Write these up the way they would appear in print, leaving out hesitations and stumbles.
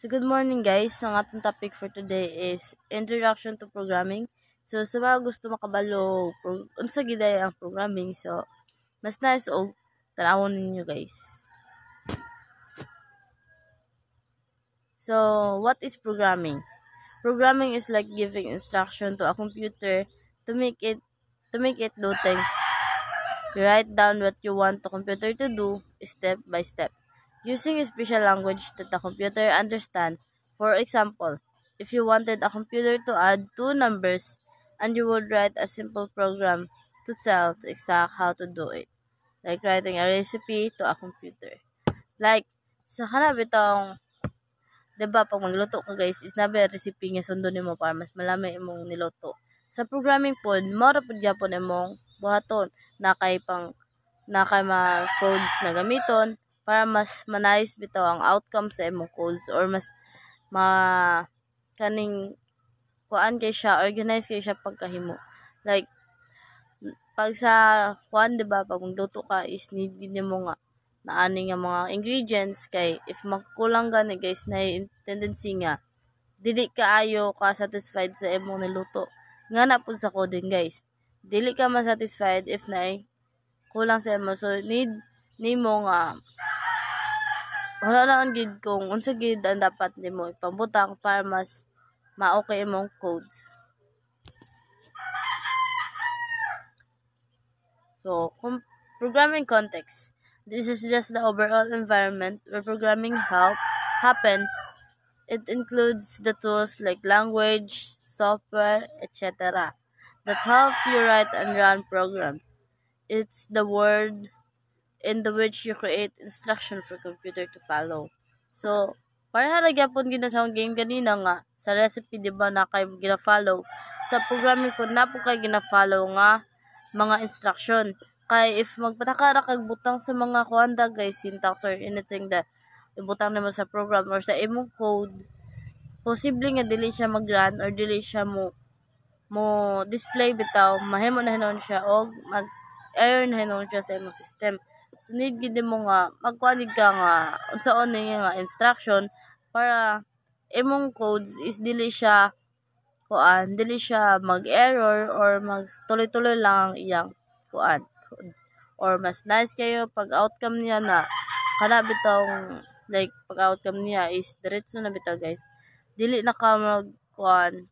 So good morning guys. Ang atong topic for today is introduction to programming. So sa mga gusto makabalo unsa gid ang programming, so mas nice og tanawon ninyo guys. So what is programming? Programming is like giving instruction to a computer to make it do things. You write down what you want the computer to do step by step, using a special language that the computer understands. For example, if you wanted a computer to add two numbers, and you would write a simple program to tell the exact how to do it, like writing a recipe to a computer. Like, sa kanab itong, diba, pag magluto ka guys, is nabi recipe nga sundo nimo para mas malami imong niluto. Sa programming pod, mora pod gyapon imong buhaton na kay mga codes na gamiton para mas manayos bitaw ang outcome sa imong codes, or mas ma kaning kuan kay siya, organize kay siya pagkahimo. Like pag sa kuan, diba, pag magluto ka is need nimo nga naani nga mga ingredients, kay if magkulang gani guys na tendency nga dili kaayo ka satisfied sa imong niluto. Nga na pud sa coding guys, dili ka ma-satisfied if naay kulang sa imo, so need nimo nga wala na gid kung unsa gid ang dapat nimo ipambutang para mas ma-okay imong codes. So programming context, this is just the overall environment where programming happens. It includes the tools like language, software, etc. that help you write and run program. It's the word in the which you create instruction for computer to follow. So, para gyapon gid sa game kanina nga sa recipe, di ba, na kay gina-follow. Sa programming po na po kay gina-follow nga mga instruction. Kay if magpataka ra kag butang sa mga kuanda guys, syntax or anything that ibutang nimo sa program or sa imong code, posible nga dili siya mag-run or dili siya mo display bitaw, mahimo na hinon siya og mag-error na hinon siya sa imong system. So need gid mo nga magkuanig ka nga unsaon ni nga instruction para imong codes is dili siya mag-error or mag tuloy-tuloy lang ang iyang code. Or mas nice kayo pag outcome niya na kana bitong, like pag outcome niya is diretso na bitaw guys, dili na ka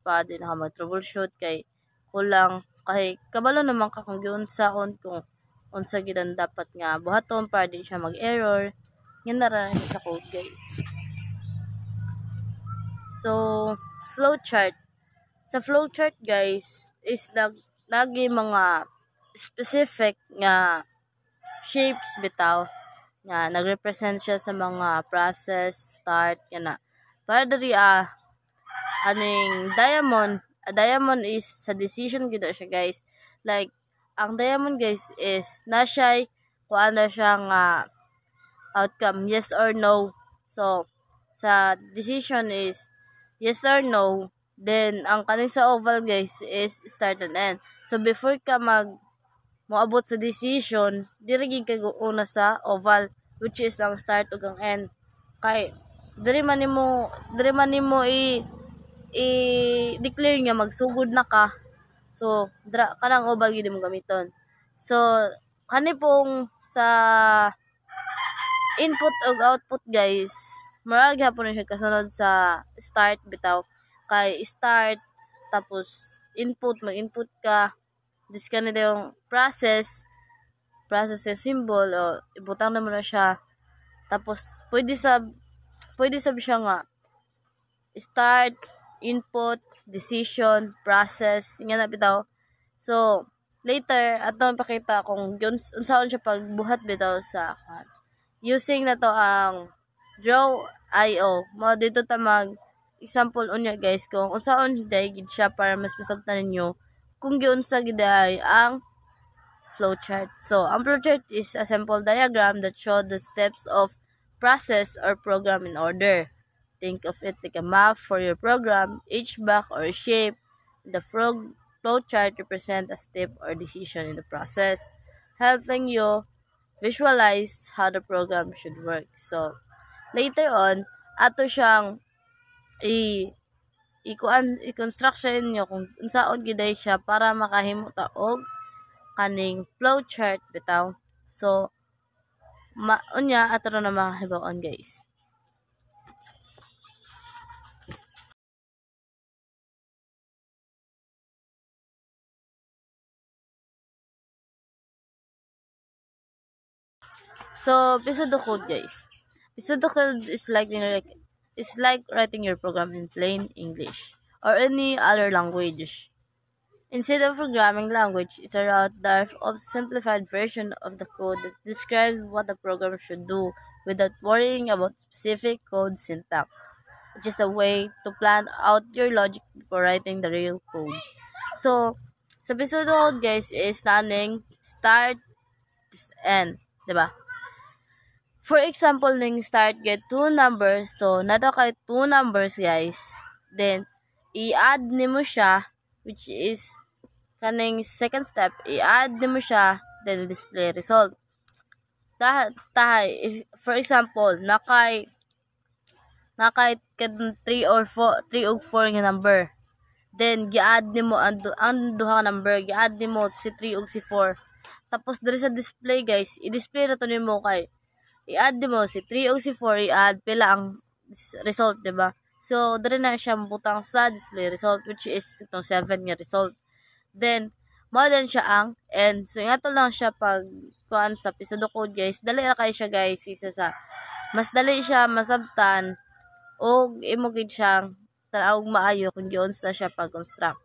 pa din na mag troubleshoot kay kulang, kay kabalo naman ka kung giunsaon kung unsa gid ang dapat nga buhaton para di siya mag-error. Yan na rin sa code guys. So flowchart, sa flowchart guys is lagi mga specific nga shapes bitaw nga nagrepresent siya sa mga process start kana. Para diri aning diamond, a diamond is sa decision gid siya guys. Like ang diamond guys is na siya kuan na siya nga outcome yes or no. So sa decision is yes or no, then ang kaning sa oval guys is start and end. So before ka moabot sa decision, diri gid kay una sa oval, which is ang start ug ang end. Kay diri man nimo i-declare nga magsugod na ka. So kanang oval gid mo gamiton. So kani pong sa input ug output guys, mura gyapon siya kasunod sa start bitaw. Kay start tapos input, mag-input ka, disconnect yung process yung symbol, o ibutang naman na siya. Tapos pwede sab siya nga start, input, decision, process, nga na bitaw. So later atong pakita kung unsaon siya pagbuhat bitaw sa using na to ang draw.io. Mo dito ta mag example unya guys kung unsaon gid siya para mas masabtan ninyo kung giunsa gid ang flowchart. So ang flowchart is a simple diagram that show the steps of process or program in order. Think of it like a map for your program. Each block or shape in the flowchart represent a step or decision in the process, helping you visualize how the program should work. So later on, ato siyang i-construction niyo kung unsaon giday siya para makahimo ta og kaning flowchart bitaw. So unya ato na makahibaw-on guys. So pseudocode guys. Pseudocode is like writing your program in plain English or any other language. Instead of programming language, it's a rather of simplified version of the code that describes what the program should do without worrying about specific code syntax, which is a way to plan out your logic before writing the real code. So, sa pseudocode guys is naning start, end, diba? For example, ning start get two numbers. So, nado kay two numbers guys. Then, i-add nimo siya, which is kaning second step, i-add nimo siya, then display result. For example, nakay 3 or 4, 3 og 4 nga number. Then gi-add nimo ang duha ka number, gi-add nimo si 3 ug si 4. Tapos diri sa display guys, i-display na to nimo kay i-add nimo si 3 ug si 4, i-add pila ang result, diba? So diri na siya butang sa display result, which is itong 7 nga result. Then mo din siya ang end. So ingato lang siya pag kuan sa pseudocode guys. Dali ra kay siya guys kaysa sa mas dali siya masabtan o imo gid siyang tanaw maayo kung giyon sa siya pag-construct.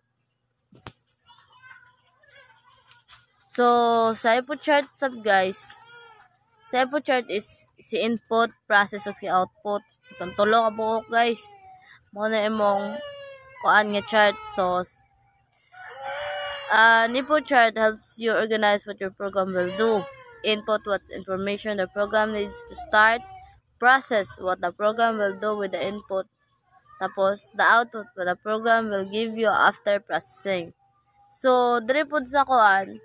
So sa input chart sub guys, sa input chart is si input, process ug si output. Itong tulo ka buok guys. Mo na imong kuan nga chart. So input chart helps you organize what your program will do. Input what information the program needs to start. Process what the program will do with the input. Tapos, the output what the program will give you after processing. So, diri po sa kuan,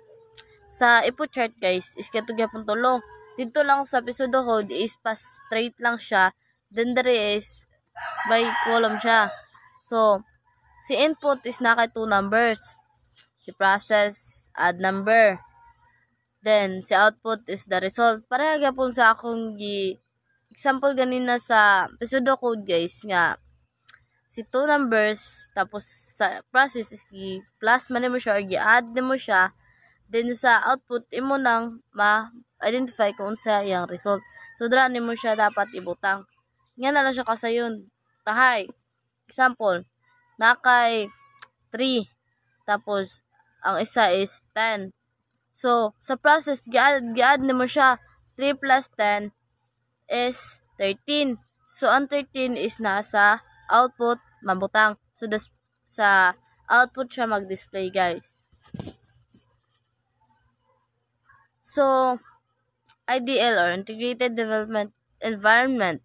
sa input chart guys, is katong gyapon tulo. Dito lang sa pseudocode is pa straight lang siya. Then diri is by column siya. So, si input is naka two numbers. Si process, add number. Then, si output is the result. Pareha gyapon sa akong example ganina sa pseudocode guys nga si two numbers tapos sa process is plus man mo siya or gi-add mo siya, then sa output imo nang ma-identify kung unsa iyang result. So dira nimo siya dapat ibutang. Nga na lang siya kasayon. Tahay. Example, nakay 3 tapos ang isa is 10. So sa process gi-add nimo siya 3 plus 10 is 13. So ang 13 is nasa output mabutang. So sa output siya mag-display guys. So IDL or Integrated Development Environment.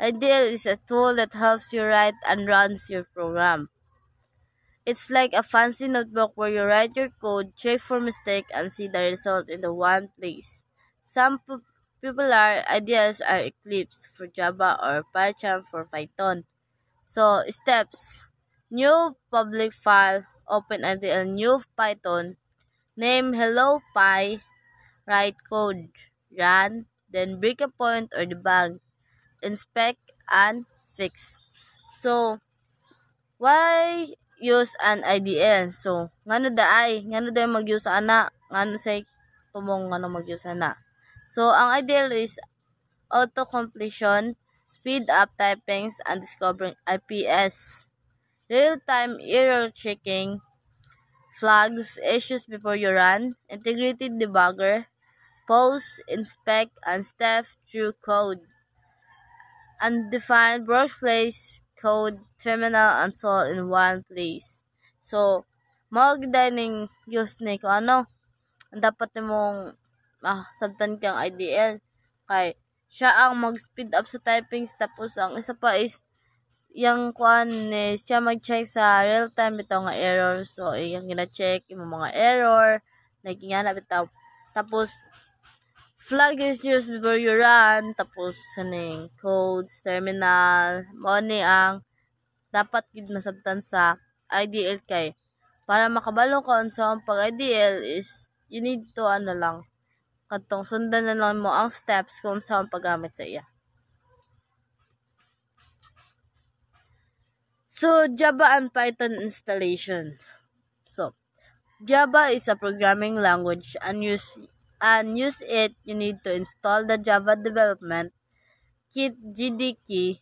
IDL is a tool that helps you write and runs your program. It's like a fancy notebook where you write your code, check for mistake, and see the result in the one place. Some popular ideas are Eclipse for Java or PyCharm for Python. So, steps. New public file, open IDL new Python, name hello py, write code, run, then breakpoint or debug, inspect, and fix. So, why use an IDL? So, ngano da mag-use ana, ngano say tumong ngano mag-use ana. So, ang IDL is auto-completion, speed up typings, and discovering IPS, real-time error checking, flags, issues before you run, integrated debugger, pause, inspect, and step through code, undefined workplace, code, terminal, and all in one place. So, dining use ni kung ano, ang dapat mong sabtan kang IDL, kay siya ang mag-speed up sa typings, tapos ang isa pa is yung kuan is siya mag-check sa real time bitaw nga error. So iyang gina-check yung mga error like nga na bitaw. Tapos flag is used before you run, tapos saning codes, terminal, mo ni ang dapat gid nasabtan sa IDL kay para makabalo ka unsa ang pag-IDL is you need to lang kadtong sundan na lang mo ang steps kung saan paggamit sa iya. So, Java and Python installation. So, Java is a programming language and use it you need to install the Java development kit JDK.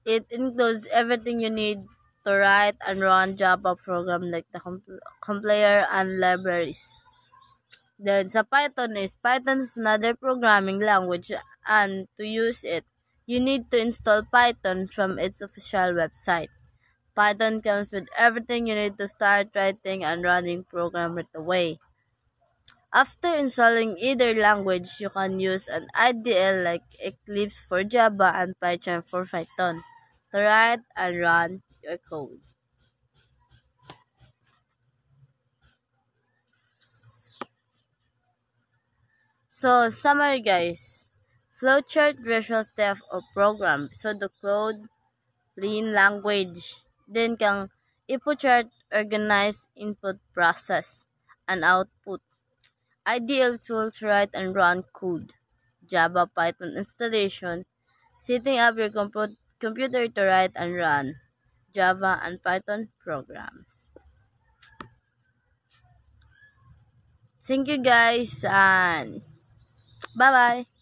It includes everything you need to write and run Java program like the compiler and libraries. Then sa Python is another programming language and to use it, you need to install Python from its official website. Python comes with everything you need to start writing and running program right away. After installing either language, you can use an IDL like Eclipse for Java and Python for Python to write and run your code. So, summary guys. Flowchart visual step of program. So, the code, plain language. Then, kang input chart, organize input process and output. Ideal tool to write and run code. Java Python installation. Setting up your computer to write and run Java and Python programs. Thank you guys and bye bye.